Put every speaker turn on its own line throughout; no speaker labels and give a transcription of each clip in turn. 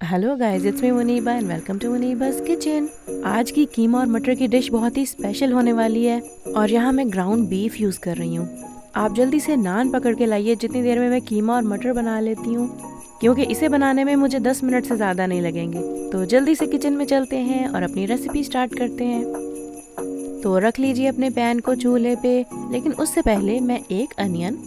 Hello guys, it's me Muniba and welcome to Muniba's kitchen. आज की कीमा और मटर की डिश बहुत ही स्पेशल होने वाली है और यहाँ मैं ग्राउंड बीफ यूज़ कर रही हूँ। आप जल्दी से नान पकड़ के लाइए, जितनी देर में मैं कीमा और मटर बना लेती हूँ, क्योंकि इसे बनाने में मुझे 10 मिनट से ज़्यादा नहीं लगेंगे। तो जल्दी से किचन में चलते हैं और अपनी रेसिपी स्टार्ट करते हैं। तो रख लीजिए अपने पैन को चूल्हे पे, लेकिन उससे पहले मैं 1 अनियन,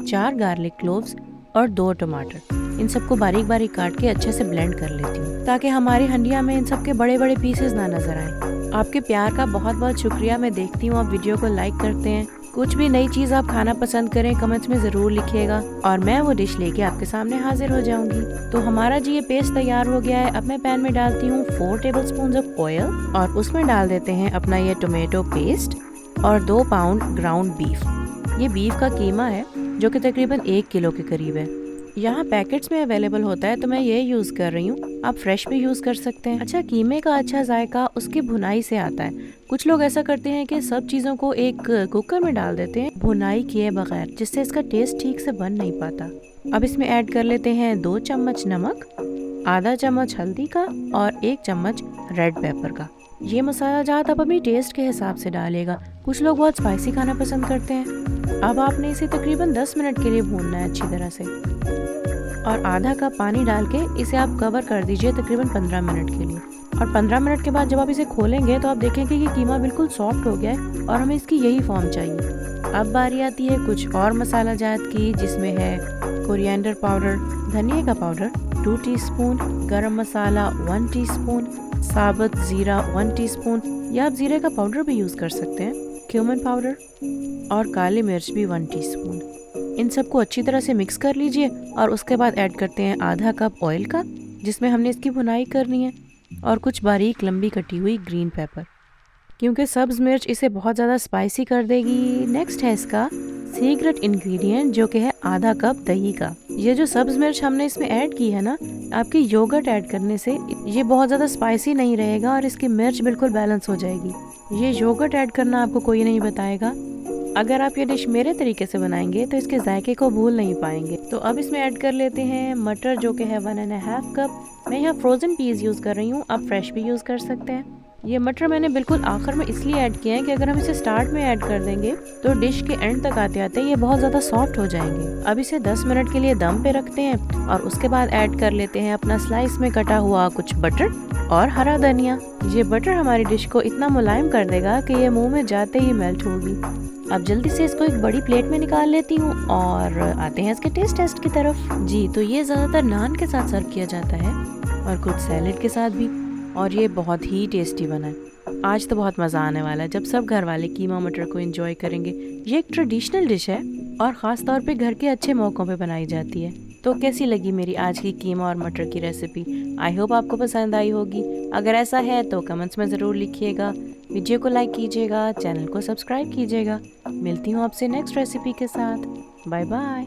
4 गार्लिक क्लोव्स और 2 टमाटर, इन सबको बारीक बारीक काट के अच्छे से ब्लेंड कर लेती हूँ, ताकि हमारी हंडिया में इन सब के बड़े बड़े पीसेस ना नजर आए। आपके प्यार का बहुत बहुत शुक्रिया। मैं देखती हूँ आप वीडियो को लाइक करते हैं। कुछ भी नई चीज़ आप खाना पसंद करें कमेंट्स में ज़रूर लिखिएगा और मैं वो डिश लेके आपके सामने हाजिर हो जाऊंगी। तो हमारा जी ये पेस्ट तैयार हो गया है। अब मैं पैन में डालती हूँ 4 टेबलस्पून ऑफ ऑयल और उसमें डाल देते हैं अपना ये टोमेटो पेस्ट और 2 पाउंड ग्राउंड बीफ। ये बीफ का कीमा है जो कि तकरीबन 1 किलो के करीब है। यहाँ पैकेट्स में अवेलेबल होता है तो मैं ये यूज़ कर रही हूँ, आप फ्रेश भी यूज़ कर सकते हैं। अच्छा, कीमे का अच्छा जायका उसकी भुनाई से आता है। कुछ लोग ऐसा करते हैं कि सब चीज़ों को एक कुकर में डाल देते हैं भुनाई किए बगैर, जिससे इसका टेस्ट ठीक से बन नहीं पाता। अब इसमें ऐड कर लेते हैं 2 चम्मच नमक, आधा चम्मच हल्दी का और 1 चम्मच रेड पेपर का। ये मसाला जात आप अपनी टेस्ट के हिसाब से डालिएगा। कुछ लोग बहुत स्पाइसी खाना पसंद करते हैं। अब आपने इसे तकरीबन 10 मिनट के लिए भूनना है अच्छी तरह से और आधा कप पानी डाल के इसे आप कवर कर दीजिए तकरीबन 15 मिनट के लिए। और 15 मिनट के बाद जब आप इसे खोलेंगे तो आप देखेंगे कि कीमा बिल्कुल सॉफ्ट हो गया है और हमें इसकी यही फॉर्म चाहिए। अब बारी आती है कुछ और मसाला जात की, जिसमें है कोरिएंडर पाउडर, धनिया का पाउडर 2 टीस्पून, गरम मसाला 1 टीस्पून, साबुत जीरा 1 टीस्पून या आप जीरे का पाउडर भी यूज़ कर सकते हैं, क्यूमिन पाउडर और काली मिर्च भी 1 टीस्पून। इन सबको अच्छी तरह से मिक्स कर लीजिए और उसके बाद ऐड करते हैं आधा कप ऑयल का, जिसमें हमने इसकी भुनाई करनी है, और कुछ बारीक लंबी कटी हुई ग्रीन पेपर, क्योंकि सब्ज़ मिर्च इसे बहुत ज़्यादा स्पाइसी कर देगी। नेक्स्ट है इसका सीक्रेट इंग्रेडिएंट, जो कि है आधा कप दही का। ये जो सब्ज़ मिर्च हमने इसमें ऐड की है ना, आपकी योगर्ट ऐड करने से ये बहुत ज़्यादा स्पाइसी नहीं रहेगा और इसकी मिर्च बिल्कुल बैलेंस हो जाएगी। ये योगर्ट ऐड करना आपको कोई नहीं बताएगा। अगर आप ये डिश मेरे तरीके से बनाएंगे तो इसके जायके को भूल नहीं पाएंगे। तो अब इसमें ऐड कर लेते हैं मटर, जो कि है 1.5 कप। मैं यहाँ फ्रोज़न पीस यूज़ कर रही हूँ, आप फ्रेश भी यूज़ कर सकते हैं। ये मटर मैंने बिल्कुल आखिर में इसलिए ऐड किए हैं कि अगर हम इसे स्टार्ट में ऐड कर देंगे तो डिश के एंड तक आते आते ये बहुत ज़्यादा सॉफ्ट हो जाएंगे। अब इसे 10 मिनट के लिए दम पे रखते हैं और उसके बाद ऐड कर लेते हैं अपना स्लाइस में कटा हुआ कुछ बटर और हरा धनिया। ये बटर हमारी डिश को इतना मुलायम कर देगा कि ये मुंह में जाते ही मेल्ट होगी। अब जल्दी से इसको एक बड़ी प्लेट में निकाल लेती हूँ और आते हैं इसके टेस्ट की तरफ। जी, तो ये ज़्यादातर नान के साथ सर्व किया जाता है और कुछ सैलेड के साथ भी, और ये बहुत ही टेस्टी बना है। आज तो बहुत मज़ा आने वाला है जब सब घर वाले कीमा मटर को एंजॉय करेंगे। ये एक ट्रेडिशनल डिश है और ख़ास तौर पे घर के अच्छे मौक़ों पे बनाई जाती है। तो कैसी लगी मेरी आज की कीमा और मटर की रेसिपी? आई होप आपको पसंद आई होगी। अगर ऐसा है तो कमेंट्स में ज़रूर लिखिएगा, वीडियो को लाइक कीजिएगा, चैनल को सब्सक्राइब कीजिएगा। मिलती हूँ आपसे नेक्स्ट रेसिपी के साथ। Bye bye.